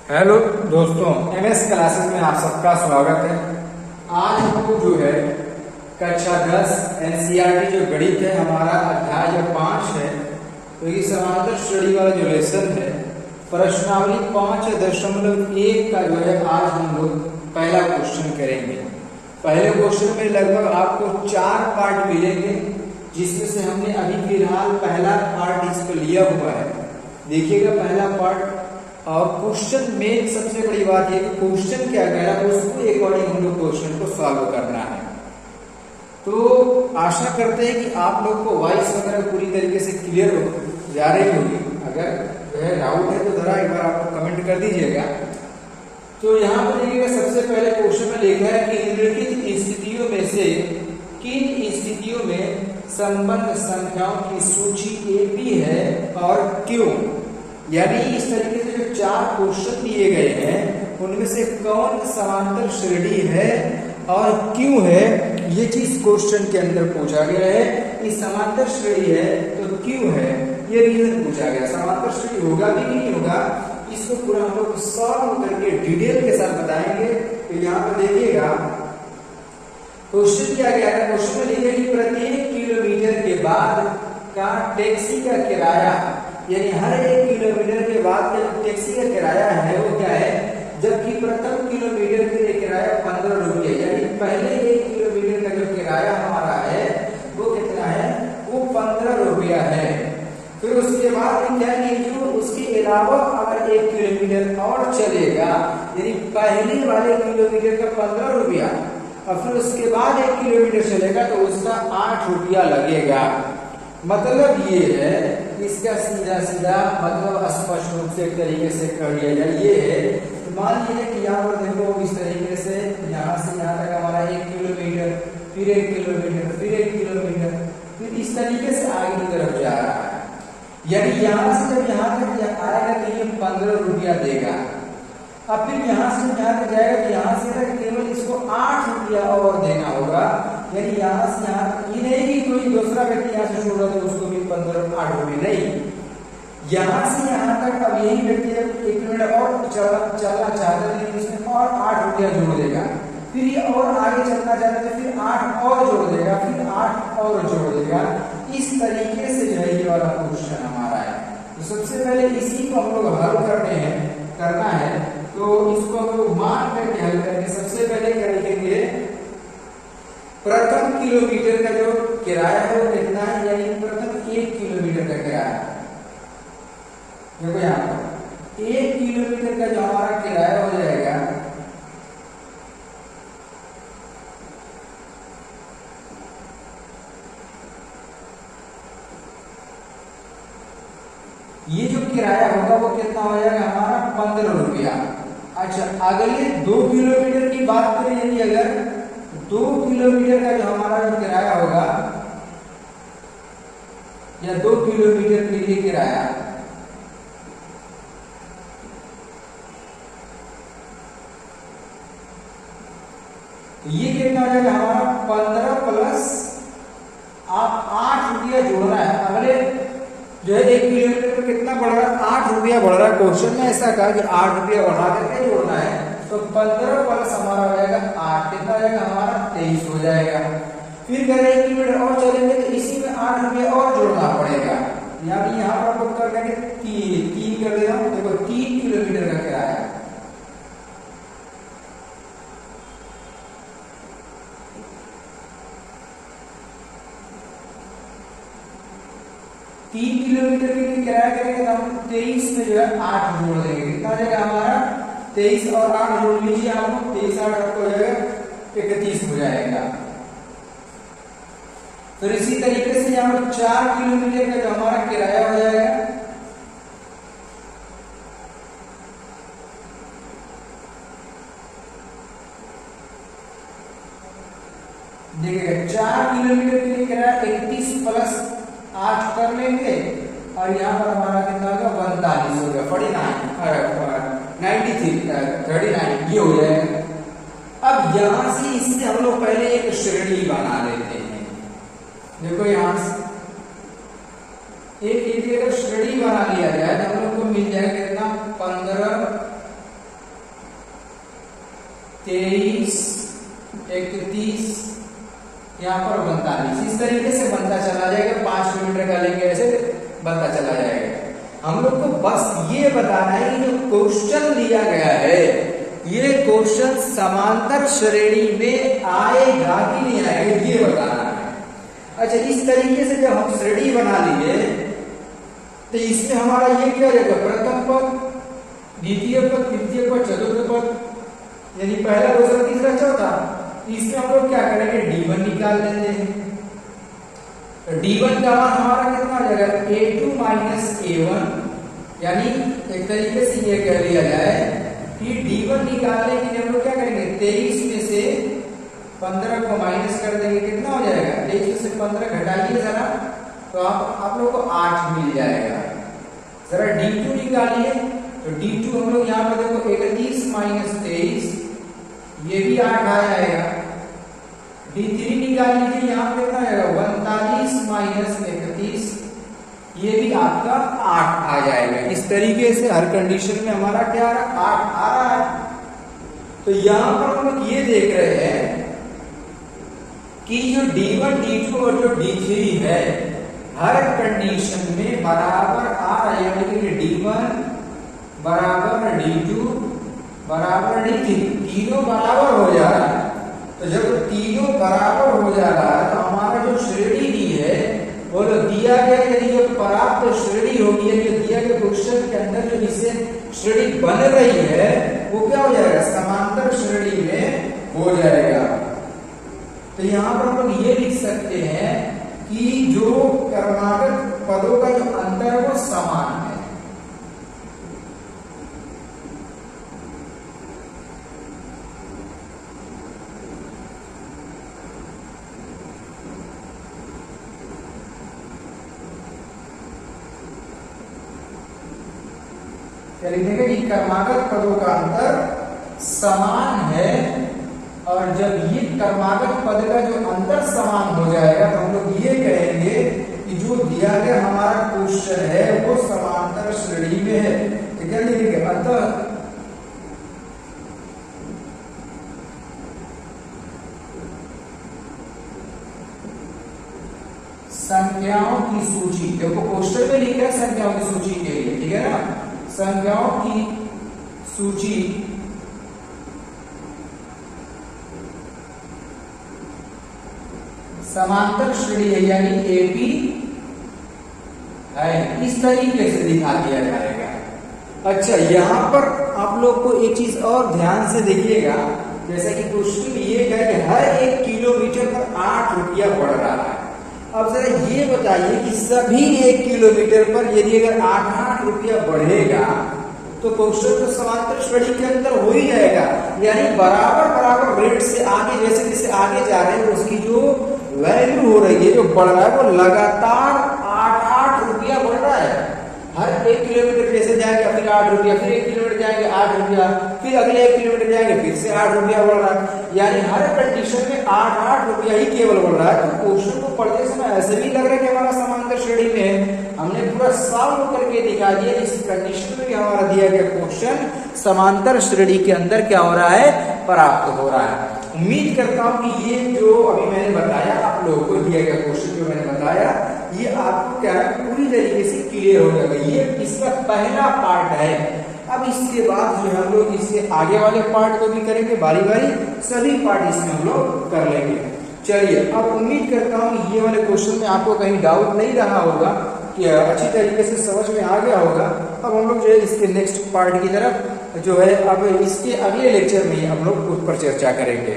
Hello दोस्तों, MS classes में आप सबका स्वागत है। आज हम लोग जो है कक्षा 10 एनसीईआरटी जो गणित है हमारा अध्याय जो 5 है, तो ये समांतर श्रेणी वाला जो लेसन है प्रश्नावली 5.1 का जो है आज हम लोग पहला क्वेश्चन करेंगे। पहले क्वेश्चन में लगभग आपको 4 पार्ट मिलेंगे, जिसमें से हमने अभी फिलहाल पहला पार्ट इसको लिया हुआ है। देखिएगा पहला पार्ट। और क्वेश्चन में सबसे बड़ी बात यह कि क्वेश्चन क्या कह रहा है उसको अकॉर्डिंग हम लोग क्वेश्चन को सॉल्व करना है। तो आशा करते हैं कि आप लोग को वॉइस वगैरह पूरी तरीके से क्लियर हो जा रही होगी। अगर जो है डाउट है तो जरा एक बार आप लोग कमेंट कर दीजिएगा। तो यहाँ पर देखिएगा सबसे पहले क्वेश्चन में लिखा है कि निम्नलिखित स्थितियों में से किन स्थितियों में संबंध संख्याओं की सूची एपी है और क्यों। यानी इस तरीके से जो 4 क्वेश्चन दिए गए हैं उनमें से कौन समांतर श्रेणी है और क्यों है, ये चीज क्वेश्चन के अंदर पूछा गया है। इस समांतर श्रेणी है तो क्यों है, ये रीजन पूछा गया। समांतर श्रेणी होगा भी नहीं होगा, इसको पूरा हम लोग सॉल्व करके डिटेल के साथ बताएंगे। तो यहाँ पर देखिएगा क्वेश्चन क्या कह रहा है। क्वेश्चन में लिखा है कि प्रत्येक किलोमीटर के बाद का टैक्सी का किराया, यानी हर 1 किलोमीटर के बाद का जो टैक्सी का किराया है वो क्या है, जबकि प्रथम किलोमीटर के लिए किराया 15 रुपये, यानी पहले 1 किलोमीटर का जो किराया हमारा है वो कितना है, वो 15 रुपया है। फिर उसके बाद क्या है, जो उसके अलावा अगर 1 किलोमीटर और चलेगा, यानी पहले वाले किलोमीटर का 15 रुपया और फिर उसके बाद 1 किलोमीटर चलेगा तो उसका 8 रुपया लगेगा। मतलब ये है, इसका सीधा सीधा मतलब स्पष्ट रूप से एक तरीके से कर लिया जाए। ये है, मान लीजिए कि यहाँ पर देखो इस तरीके से यहाँ से यहाँ तक हमारा 1 किलोमीटर, फिर 1 किलोमीटर, फिर 1 किलोमीटर, फिर इस तरीके से आगे की तरफ जा रहा है। यानी यहाँ से जब यहाँ तक आएगा तो ये 15 रुपया देगा। अब फिर यहाँ से यहाँ तक जाएगा तो यहाँ से तक केवल इसको 8 रुपया और देना होगा। यानी यहाँ से यहाँ ये नहीं कि कोई दूसरा व्यक्ति यहाँ से छोड़ रहा तो उसको भी 8 रुपये नहीं, यहाँ से यहाँ तक अब यही व्यक्ति 1 किलोमीटर और चलना चाहता है तो इसमें और 8 रुपया जोड़ देगा। फिर ये और आगे चलना चाहता है फिर 8 और जोड़ देगा, फिर 8 और जोड़ देगा। इस तरीके से जो है ये वाला क्वेश्चन हमारा है। तो सबसे पहले इसी को हम लोग हल करना है। तो इसको हम लोग मान करके हल करेंगे। सबसे पहले क्या लिखेंगे, प्रथम किलोमीटर का जो किराया है वो कितना है, यानी प्रथम 1 किलोमीटर का किराया। देखो यहाँ पर 1 किलोमीटर का जो हमारा किराया हो जाएगा, ये जो किराया होगा वो कितना हो जाएगा हमारा 15 रुपया। अच्छा, अगले 2 किलोमीटर की बात करें, यानी अगर 2 किलोमीटर का जो हमारा जो किराया होगा या 2 किलोमीटर के लिए किराया, तो ये कितना हो जाएगा हमारा 15 प्लस आप 8 रुपया जोड़ना है। अगले जो है 1 किलोमीटर पर कितना बढ़ रहा है, 8 रुपया बढ़ रहा है। क्वेश्चन में ऐसा कहा कि 8 रुपया बढ़ा करके जोड़ना है, तो 15 प्लस हमारा हो जाएगा 8, कितना हो जाएगा हमारा 23 हो जाएगा। फिर कह रहे 1 किलोमीटर और चलेंगे तो इसी में 8 रुपया और जोड़ना पड़ेगा। यानी यहाँ पर हम कर देंगे 3 कर दे रहा हूँ। देखो 3 किलोमीटर का किराया, तीन किलोमीटर के लिए किराया करेंगे तो हम 23 में जो है 8 जोड़ देंगे। कितना हो जाएगा हमारा 23 और 8 जोड़ लीजिए आप लोग, 23 8 आपको हो जाएगा 31 हो जाएगा। फिर इसी तरीके से यहाँ पर 4 किलोमीटर का जो हमारा किराया हो जाएगा, देखिएगा 4 किलोमीटर के लिए किराया 31 प्लस 8 कर लेंगे और यहाँ पर हमारा कितना होगा 42 हो गया, 39 ये हो जाएगा। अब यहाँ से इससे हम लोग पहले एक श्रेणी बना लेते हैं। देखो यहाँ से एक यदि अगर श्रेणी बना लिया जाए तो हम लोग को मिल जाएगा कितना 15 23, 31, यहाँ पर 42, इस तरीके से बनता चला जाएगा। 5 किलोमीटर का लेंगे ऐसे बनता चला जाएगा। हम लोग को बस ये बताना है कि जो क्वेश्चन दिया गया है ये क्वेश्चन समांतर श्रेणी में आएगा कि नहीं आएगा ये बताना है। अच्छा, इस तरीके से जब हम श्रेणी बना लिए तो इसमें हमारा ये क्या रहेगा, प्रथम पद, द्वितीय पद, तृतीय पद, चतुर्थ पद, यानी पहला, दूसरा, तीसरा, चौथा। इसमें हम लोग क्या करेंगे, D1 निकाल लेते हैं। तो D1 का मान हमारा कितना हो जाएगा, A2 माइनस A1, यानी एक तरीके से ये कह लिया जाए कि D1 निकालने के लिए हम लोग क्या करेंगे, 23 में से 15 को माइनस कर देंगे, कितना हो जाएगा, 23 में से 15 घटाइए जरा, तो आप लोग को 8 मिल जाएगा। जरा D2 निकालिए, तो D2 हम लोग यहाँ पर देखो 31 माइनस 23, ये भी 8 आ जाएगा। D3 निकाल लीजिए, यहाँ पे कितना आएगा, 39 माइनस 31, ये भी आपका 8 आ जाएगा। इस तरीके से हर कंडीशन में हमारा क्या आ रहा है, 8 आ रहा है। तो यहाँ पर हम लोग ये देख रहे हैं कि जो D1, D2 और जो D3 है हर कंडीशन में बराबर आ रहा है, यानी कि D1 बराबर D2 बराबर D3, तीनों बराबर हो जा रहा है। तो जब तीनों बराबर हो जा रहा है तो हमारा जो श्रेणी दी है वो दिया गया, यानी जो प्राप्त श्रेणी होगी, यानी दिया गया क्वेश्चन के अंदर जो जिससे श्रेणी बन रही है वो क्या हो जाएगा, समांतर श्रेणी में हो जाएगा। तो यहाँ पर हम लोग ये लिख सकते हैं कि जो क्रमागत पदों का जो अंतर है वो समान है। क्या लिखेंगे कि क्रमागत पदों का अंतर समान है, और जब ये क्रमागत पद का जो अंतर समान हो जाएगा तो हम लोग ये कहेंगे कि जो दिया गया हमारा क्वेश्चन है वो समांतर श्रेणी में है। तो क्या लिखेंगे, अतः संख्याओं की सूची, देखो क्वेश्चन में लिखा है संख्याओं की सूची के लिए, ठीक है ना, संख्याओं की सूची समांतर श्रेणी है, यानी एपी है, इस तरीके से दिखा दिया जाएगा। अच्छा, यहाँ पर आप लोग को एक चीज और ध्यान से देखिएगा, जैसा कि क्वेश्चन ये है कि हर 1 किलोमीटर पर 8 रुपया पड़ रहा है। अब जरा ये बताइए कि सभी 1 किलोमीटर पर यदि अगर 8 रुपया बढ़ेगा तो क्वेश्चन तो समांतर श्रेणी के अंदर हो ही जाएगा, यानी बराबर रेट से आगे जैसे जैसे आगे जा रहे हैं उसकी जो वैल्यू हो रही है, जो बढ़ रहा है वो लगातार 8 रुपया बढ़ रहा है। हर 1 किलोमीटर जैसे जाएंगे फिर 8 रुपया, फिर 1 किलोमीटर जाएंगे 8 रुपया, फिर अगले 1 किलोमीटर जाएंगे फिर से 8 रुपया बढ़ रहा है, यानी हर कंडीशन में 8 रुपया ही केवल बढ़ रहा है। तो क्वेश्चन को पढ़ते समय ऐसे भी लग रहा है कि हमारा समांतर श्रेणी में है। हमने पूरा सॉल्व करके दिखा दिया, इस कंडीशन में भी हमारा दिया गया क्वेश्चन समांतर श्रेणी के अंदर क्या हो रहा है, प्राप्त हो रहा है। उम्मीद करता हूं कि ये जो अभी मैंने बताया आप लोगों को दिया गया क्वेश्चन जो मैंने बताया ये आपको क्या है पूरी तरीके से क्लियर हो जाएगा। ये इसका पहला पार्ट है। अब इसके बाद जो हम लोग इसके आगे वाले पार्ट को भी करेंगे, बारी बारी सभी पार्ट इसमें हम लोग कर लेंगे। चलिए, अब उम्मीद करता हूँ ये वाले क्वेश्चन में आपको कहीं डाउट नहीं रहा होगा, कि अच्छी तरीके से समझ में आ गया होगा। अब हम लोग जो है इसके नेक्स्ट पार्ट की तरफ जो है अब इसके अगले लेक्चर में हम लोग उस पर चर्चा करेंगे।